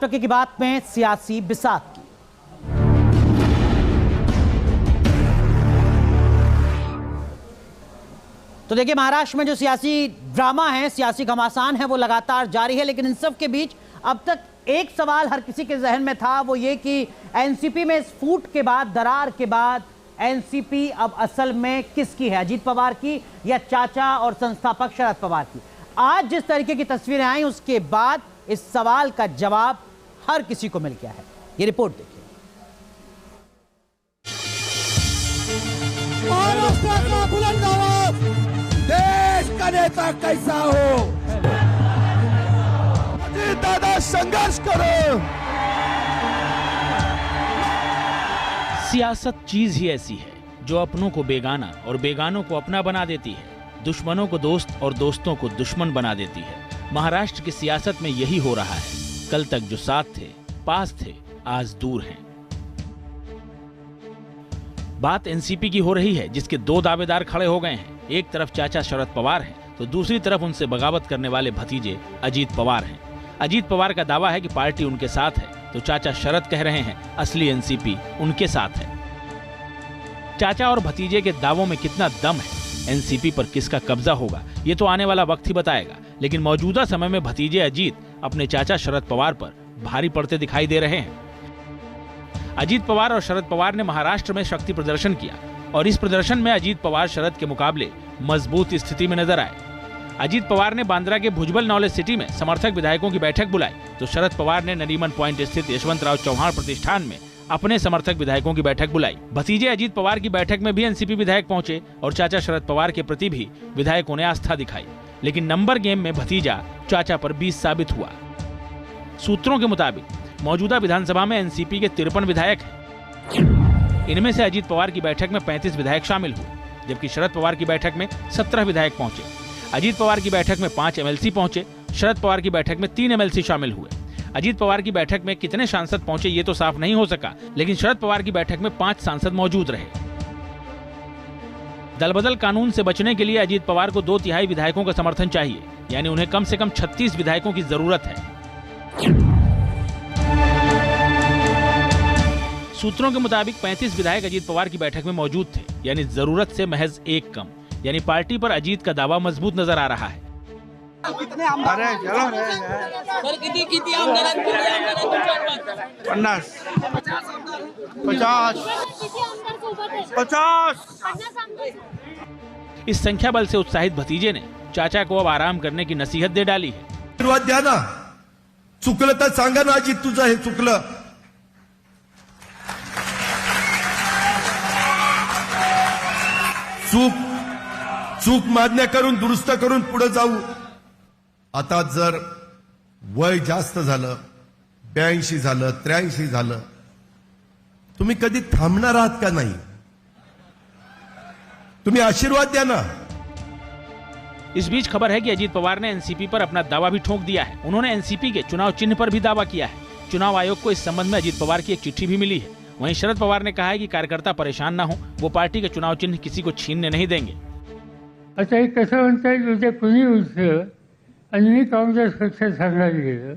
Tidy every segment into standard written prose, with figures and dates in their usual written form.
टके की बात में सियासी बिसात की। तो देखिए, महाराष्ट्र में जो सियासी ड्रामा है, सियासी घमासान है, वो लगातार जारी है। लेकिन इन सब के बीच अब तक एक सवाल हर किसी के जहन में था, वो ये कि एनसीपी में इस फूट के बाद, दरार के बाद, एनसीपी अब असल में किसकी है? अजीत पवार की या चाचा और संस्थापक शरद पवार की? आज जिस तरीके की तस्वीरें आई, उसके बाद इस सवाल का जवाब हर किसी को मिल गया है। ये रिपोर्ट देखिए। महाराष्ट्र का बुलंद आवाज, देश का नेता कैसा हो, अजीत दादा संघर्ष करो। सियासत चीज ही ऐसी है जो अपनों को बेगाना और बेगानों को अपना बना देती है, दुश्मनों को दोस्त और दोस्तों को दुश्मन बना देती है। महाराष्ट्र की सियासत में यही हो रहा है। कल तक जो साथ थे, पास थे, आज दूर हैं। बात एनसीपी की हो रही है, जिसके दो दावेदार खड़े हो गए हैं। एक तरफ चाचा शरद पवार हैं, तो दूसरी तरफ उनसे बगावत करने वाले भतीजे अजीत पवार हैं। अजीत पवार का दावा है कि पार्टी उनके साथ है, तो चाचा शरद कह रहे हैं असली एनसीपी उनके साथ है। चाचा और भतीजे के दावों में कितना दम है, एनसीपी पर किसका कब्जा होगा, ये तो आने वाला वक्त ही बताएगा। लेकिन मौजूदा समय में भतीजे अजीत अपने चाचा शरद पवार पर भारी पड़ते दिखाई दे रहे हैं। अजीत पवार और शरद पवार ने महाराष्ट्र में शक्ति प्रदर्शन किया और इस प्रदर्शन में अजीत पवार शरद के मुकाबले मजबूत स्थिति में नजर आए। अजीत पवार ने बांद्रा के भुजबल नॉलेज सिटी में समर्थक विधायकों की बैठक बुलाई, तो शरद पवार ने नरीमन पॉइंट स्थित यशवंतराव चौहान प्रतिष्ठान में अपने समर्थक विधायकों की बैठक बुलाई। भतीजे अजीत पवार की बैठक में भी एनसीपी विधायक पहुंचे और चाचा शरद पवार के प्रति भी विधायकों ने आस्था दिखाई। लेकिन नंबर गेम में भतीजा चाचा पर 20 साबित हुआ। सूत्रों के मुताबिक मौजूदा विधानसभा में एनसीपी के 53 विधायक हैं। इनमें से अजीत पवार की बैठक में 35 विधायक शामिल हुए, जबकि शरद पवार की बैठक में 17 विधायक पहुंचे। अजीत पवार की बैठक में 5 एमएलसी पहुंचे, शरद पवार की बैठक में 3 एमएलसी शामिल हुए। अजीत पवार की बैठक में कितने सांसद पहुंचे ये तो साफ नहीं हो सका, लेकिन शरद पवार की बैठक में 5 सांसद मौजूद रहे। दलबदल कानून से बचने के लिए अजीत पवार को 2/3 विधायकों का समर्थन चाहिए, यानी उन्हें कम से कम 36 विधायकों की जरूरत है। सूत्रों के मुताबिक 35 विधायक अजीत पवार की बैठक में मौजूद थे, यानी जरूरत से महज 1 कम। यानी पार्टी पर अजीत का दावा मजबूत नजर आ रहा है। कितने आमदार? अरे चलो रे सर, किती आमदार? 50 50 इस संख्या बल से उत्साहित भतीजे ने चाचा को अब आराम करने की नसीहत दे डाली है। आशीर्वाद द्या ना, चुकलं तर सांगा ना, अजित तुझं हे चुकलं। चूक मान्य करून दुरुस्त करून पुढे जाऊ। आता जर वय जास्त झालं, 82 झालं, 83 झालं, तुम्ही कधी थांबणार आहात का नाही? तुम्ही आशीर्वाद द्या ना। इस बीच खबर है कि अजीत पवार ने एनसीपी पर अपना दावा भी ठोक दिया है। उन्होंने एनसीपी के चुनाव चिन्ह पर भी दावा किया है। चुनाव आयोग को इस संबंध में अजीत पवार की एक चिट्ठी भी मिली है। वहीं शरद पवार ने कहा है कि कार्यकर्ता परेशान ना हो, वो पार्टी के चुनाव चिन्ह किसी को छीनने नहीं देंगे। आता हे कसं म्हणता येईल, उद्या कुणी उठलं आणि मी काँग्रेस पक्ष सांगायला गेलं,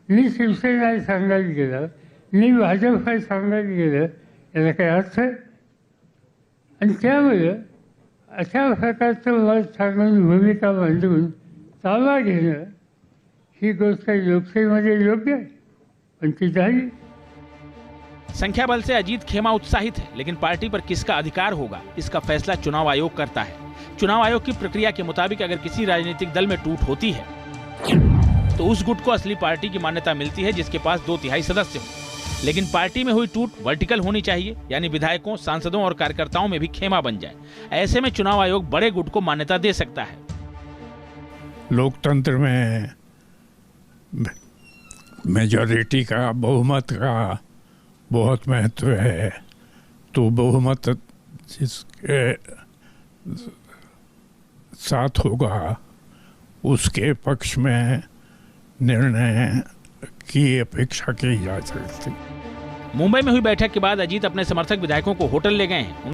मी शिवसेना आहे सांगायला गेलं, मी भाजप आहे सांगायला गेलं, याला काही अर्थ आहे? आणि त्यामुळे अशा प्रकारचं मत सांगून, भूमिका मांडून ताबा घेणं ही गोष्ट लोकशाहीमध्ये योग्य आहे, पण ती झाली। संख्या बल से अजीत खेमा उत्साहित है, लेकिन पार्टी पर किसका अधिकार होगा, इसका फैसला चुनाव आयोग करता है। चुनाव आयोग की प्रक्रिया के मुताबिक अगर किसी राजनीतिक दल में टूट होती है तो उस गुट को असली पार्टी की मान्यता मिलती है, जिसके पास 2/3 सदस्य हो। लेकिन पार्टी में हुई टूट वर्टिकल होनी चाहिए, यानी विधायकों, सांसदों और कार्यकर्ताओं में भी खेमा बन जाए। ऐसे में चुनाव आयोग बड़े गुट को मान्यता दे सकता है। लोकतंत्र में मेजॉरिटी का, बहुमत का बहुत महत्व है। तो बहुमत जिसके साथ होगा उसके पक्ष में निर्णय की अपेक्षा की जा सकती। मुंबई में हुई बैठक के बाद अजीत अपने समर्थक विधायकों को होटल ले गए हैं।